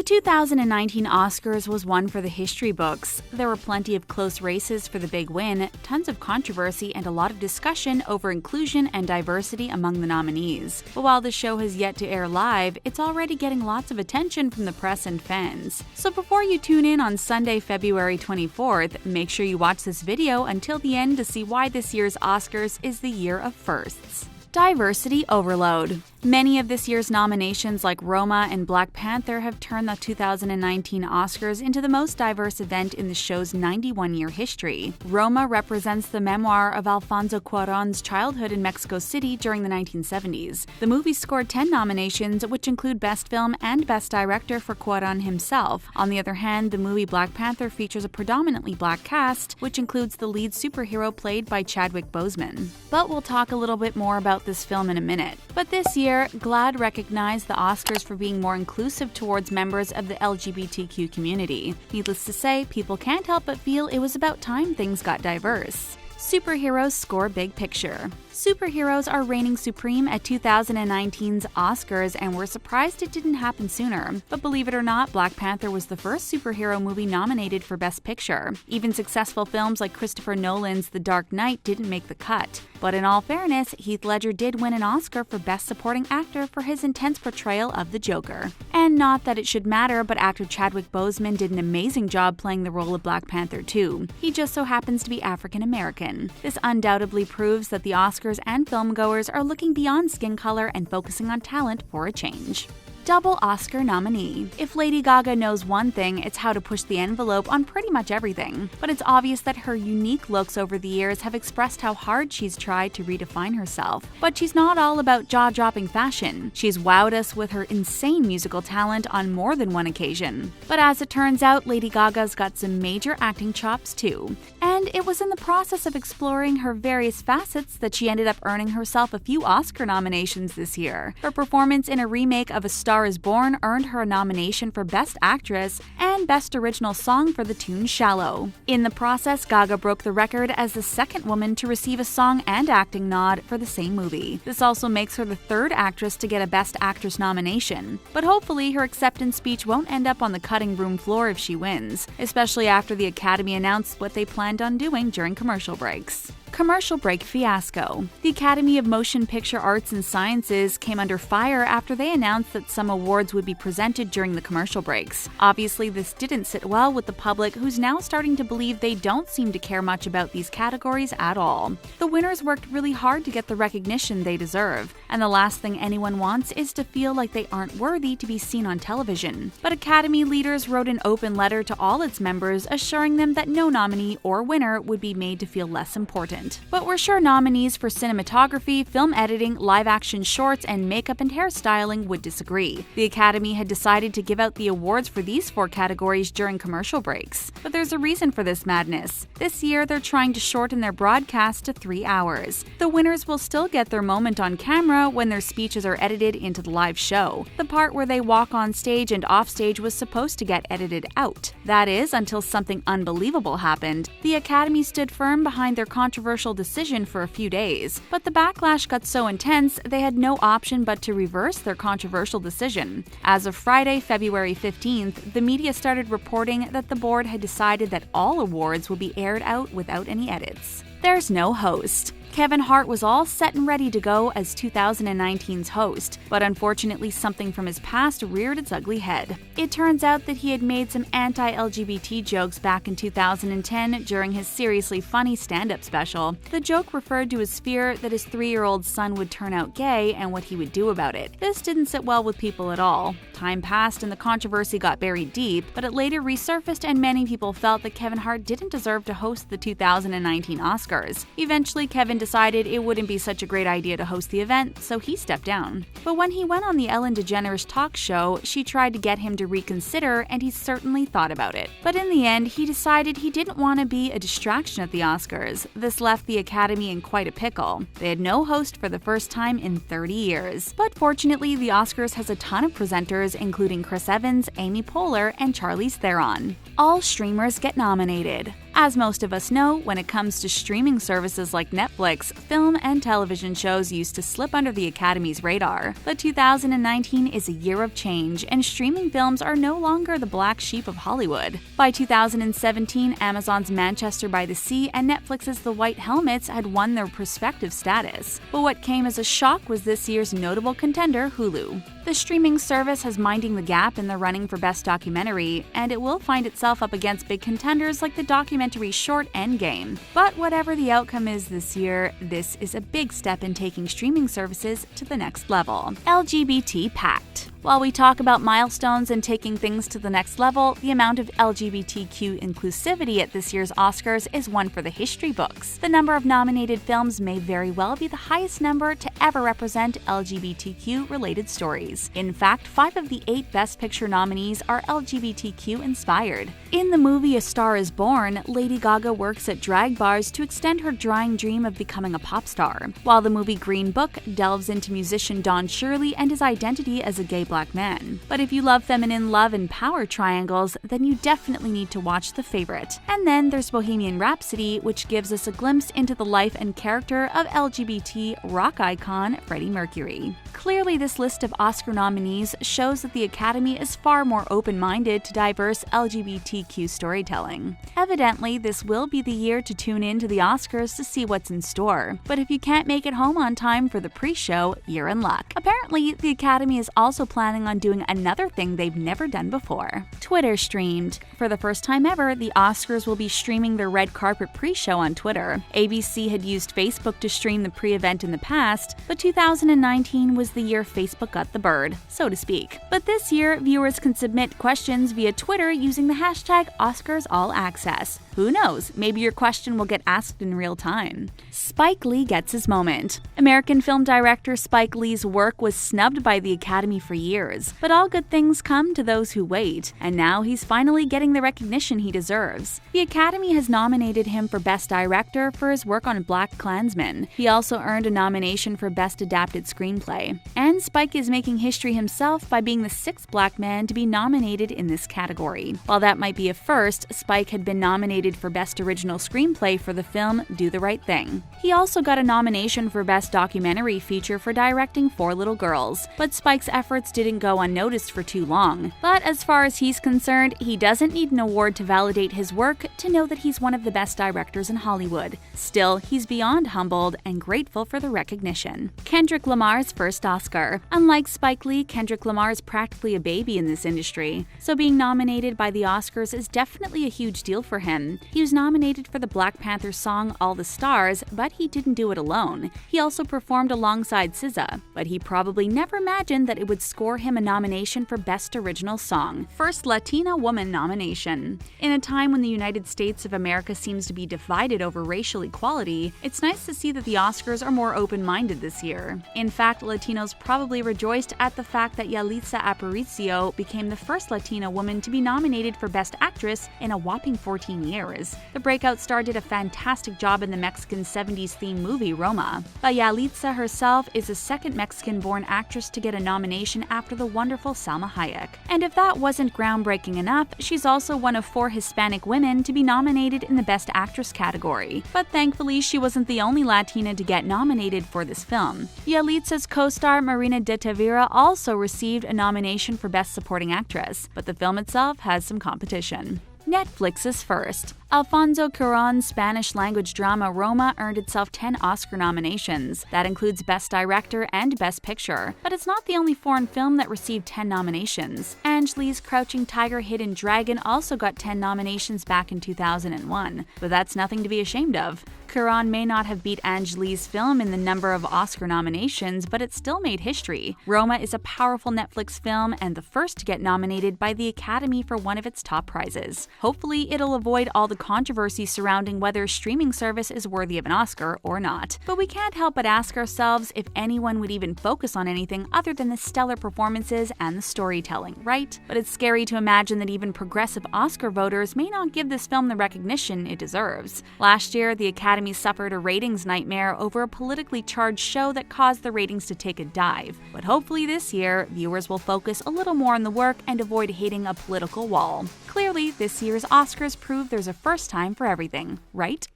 2019 Oscars was one for the history books. There were plenty of close races for the big win, tons of controversy, and a lot of discussion over inclusion and diversity among the nominees. But while the show has yet to air live, it's already getting lots of attention from the press and fans. So before you tune in on Sunday, February 24th, make sure you watch this video until the end to see why this year's Oscars is the year of firsts. Diversity overload. Many of this year's nominations, like Roma and Black Panther, have turned the 2019 Oscars into the most diverse event in the show's 91-year history. Roma represents the memoir of Alfonso Cuarón's childhood in Mexico City during the 1970s. The movie scored 10 nominations, which include Best Film and Best Director for Cuarón himself. On the other hand, the movie Black Panther features a predominantly black cast, which includes the lead superhero played by Chadwick Boseman. But we'll talk a little bit more about this film in a minute. But this year, GLAAD recognized the Oscars for being more inclusive towards members of the LGBTQ community. Needless to say, people can't help but feel it was about time things got diverse. Superheroes score big picture. Superheroes are reigning supreme at 2019's Oscars, and we're surprised it didn't happen sooner. But believe it or not, Black Panther was the first superhero movie nominated for Best Picture. Even successful films like Christopher Nolan's The Dark Knight didn't make the cut. But in all fairness, Heath Ledger did win an Oscar for Best Supporting Actor for his intense portrayal of the Joker. And not that it should matter, but actor Chadwick Boseman did an amazing job playing the role of Black Panther too. He just so happens to be African American. This undoubtedly proves that the Oscars and filmgoers are looking beyond skin color and focusing on talent for a change. Double Oscar nominee. If Lady Gaga knows one thing, it's how to push the envelope on pretty much everything. But it's obvious that her unique looks over the years have expressed how hard she's tried to redefine herself. But she's not all about jaw-dropping fashion. She's wowed us with her insane musical talent on more than one occasion. But as it turns out, Lady Gaga's got some major acting chops too. And it was in the process of exploring her various facets that she ended up earning herself a few Oscar nominations this year. Her performance in a remake of A Star is Born earned her a nomination for Best Actress and Best Original Song for the tune Shallow. In the process, Gaga broke the record as the second woman to receive a song and acting nod for the same movie. This also makes her the third actress to get a Best Actress nomination. But hopefully her acceptance speech won't end up on the cutting room floor if she wins, especially after the Academy announced what they planned on doing during commercial breaks. Commercial break fiasco. The Academy of Motion Picture Arts and Sciences came under fire after they announced that some awards would be presented during the commercial breaks. Obviously, this didn't sit well with the public, who's now starting to believe they don't seem to care much about these categories at all. The winners worked really hard to get the recognition they deserve, and the last thing anyone wants is to feel like they aren't worthy to be seen on television. But Academy leaders wrote an open letter to all its members assuring them that no nominee or winner would be made to feel less important. But we're sure nominees for cinematography, film editing, live-action shorts, and makeup and hairstyling would disagree. The Academy had decided to give out the awards for these 4 categories during commercial breaks. But there's a reason for this madness. This year, they're trying to shorten their broadcast to 3 hours. The winners will still get their moment on camera when their speeches are edited into the live show. The part where they walk on stage and off stage was supposed to get edited out. That is, until something unbelievable happened. The Academy stood firm behind their controversial decision for a few days, but the backlash got so intense they had no option but to reverse their controversial decision. As of Friday, February 15th, the media started reporting that the board had decided that all awards will be aired out without any edits. There's no host. Kevin Hart was all set and ready to go as 2019's host, but unfortunately something from his past reared its ugly head. It turns out that he had made some anti-LGBT jokes back in 2010 during his seriously funny stand-up special. The joke referred to his fear that his 3-year-old son would turn out gay and what he would do about it. This didn't sit well with people at all. Time passed and the controversy got buried deep, but it later resurfaced and many people felt that Kevin Hart didn't deserve to host the 2019 Oscars. Eventually, Kevin decided it wouldn't be such a great idea to host the event, so he stepped down. But when he went on the Ellen DeGeneres talk show, she tried to get him to reconsider, and he certainly thought about it. But in the end, he decided he didn't want to be a distraction at the Oscars. This left the Academy in quite a pickle. They had no host for the first time in 30 years. But fortunately, the Oscars has a ton of presenters, including Chris Evans, Amy Poehler, and Charlize Theron. All streamers get nominated. As most of us know, when it comes to streaming services like Netflix, film and television shows used to slip under the Academy's radar. But 2019 is a year of change, and streaming films are no longer the black sheep of Hollywood. By 2017, Amazon's Manchester by the Sea and Netflix's The White Helmets had won their respective status. But what came as a shock was this year's notable contender, Hulu. The streaming service has Minding the Gap in the running for Best Documentary, and it will find itself up against big contenders like the documentary short Endgame. But whatever the outcome is this year, this is a big step in taking streaming services to the next level. LGBT Pact. While we talk about milestones and taking things to the next level, the amount of LGBTQ inclusivity at this year's Oscars is one for the history books. The number of nominated films may very well be the highest number to ever represent LGBTQ-related stories. In fact, 5 of the 8 Best Picture nominees are LGBTQ-inspired. In the movie A Star is Born, Lady Gaga works at drag bars to extend her drawing dream of becoming a pop star, while the movie Green Book delves into musician Don Shirley and his identity as a gay black man. But if you love feminine love and power triangles, then you definitely need to watch The Favorite. And then there's Bohemian Rhapsody, which gives us a glimpse into the life and character of LGBT rock icon Freddie Mercury. Clearly, this list of Oscar nominees shows that the Academy is far more open-minded to diverse LGBTQ storytelling. Evidently, this will be the year to tune in to the Oscars to see what's in store. But if you can't make it home on time for the pre-show, you're in luck. Apparently, the Academy is also planning on doing another thing they've never done before. Twitter streamed. For the first time ever, the Oscars will be streaming their red carpet pre-show on Twitter. ABC had used Facebook to stream the pre-event in the past, but 2019 was the year Facebook got the bird, so to speak. But this year, viewers can submit questions via Twitter using the hashtag OscarsAllAccess. Who knows, maybe your question will get asked in real time. Spike Lee gets his moment. American film director Spike Lee's work was snubbed by the Academy for years, but all good things come to those who wait, and now he's finally getting the recognition he deserves. The Academy has nominated him for Best Director for his work on BlacKkKlansman. He also earned a nomination for Best Adapted Screenplay. And Spike is making history himself by being the 6th black man to be nominated in this category. While that might be a first, Spike had been nominated for Best Original Screenplay for the film Do the Right Thing. He also got a nomination for Best Documentary Feature for directing 4 Little Girls, but Spike's efforts didn't go unnoticed for too long. But as far as he's concerned, he doesn't need an award to validate his work to know that he's one of the best directors in Hollywood. Still, he's beyond humbled and grateful for the recognition. Kendrick Lamar's first Oscar. Unlike Spike Lee, Kendrick Lamar is practically a baby in this industry, so being nominated by the Oscars is definitely a huge deal for him. He was nominated for the Black Panther song All the Stars, but he didn't do it alone. He also performed alongside SZA, but he probably never imagined that it would score him a nomination for Best Original Song. First Latina Woman nomination. In a time when the United States of America seems to be divided over racial equality, it's nice to see that the Oscars are more open-minded this year. In fact, Latinos probably rejoiced at the fact that Yalitza Aparicio became the first Latina woman to be nominated for Best Actress in a whopping 14 years. The breakout star did a fantastic job in the Mexican 70s-themed movie Roma. But Yalitza herself is the second Mexican-born actress to get a nomination after the wonderful Salma Hayek. And if that wasn't groundbreaking enough, she's also one of 4 Hispanic women to be nominated in the Best Actress category. But thankfully, she wasn't the only Latina to get nominated for this film. Yalitza's co-star Marina de Tavira also received a nomination for Best Supporting Actress, but the film itself has some competition. Netflix's first. Alfonso Cuarón's Spanish-language drama Roma earned itself 10 Oscar nominations. That includes Best Director and Best Picture. But it's not the only foreign film that received 10 nominations. Ang Lee's Crouching Tiger, Hidden Dragon also got 10 nominations back in 2001. But that's nothing to be ashamed of. Cuarón may not have beat Ang Lee's film in the number of Oscar nominations, but it still made history. Roma is a powerful Netflix film and the first to get nominated by the Academy for one of its top prizes. Hopefully, it'll avoid all the controversy surrounding whether a streaming service is worthy of an Oscar or not. But we can't help but ask ourselves if anyone would even focus on anything other than the stellar performances and the storytelling, right? But it's scary to imagine that even progressive Oscar voters may not give this film the recognition it deserves. Last year, the Academy Academy suffered a ratings nightmare over a politically charged show that caused the ratings to take a dive. But hopefully this year, viewers will focus a little more on the work and avoid hitting a political wall. Clearly, this year's Oscars proved there's a first time for everything, right?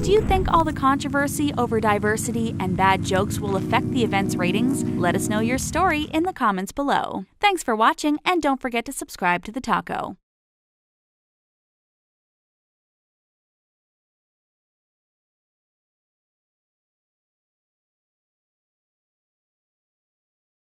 Do you think all the controversy over diversity and bad jokes will affect the event's ratings? Let us know your story in the comments below. Thanks for watching, and don't forget to subscribe to The Taco.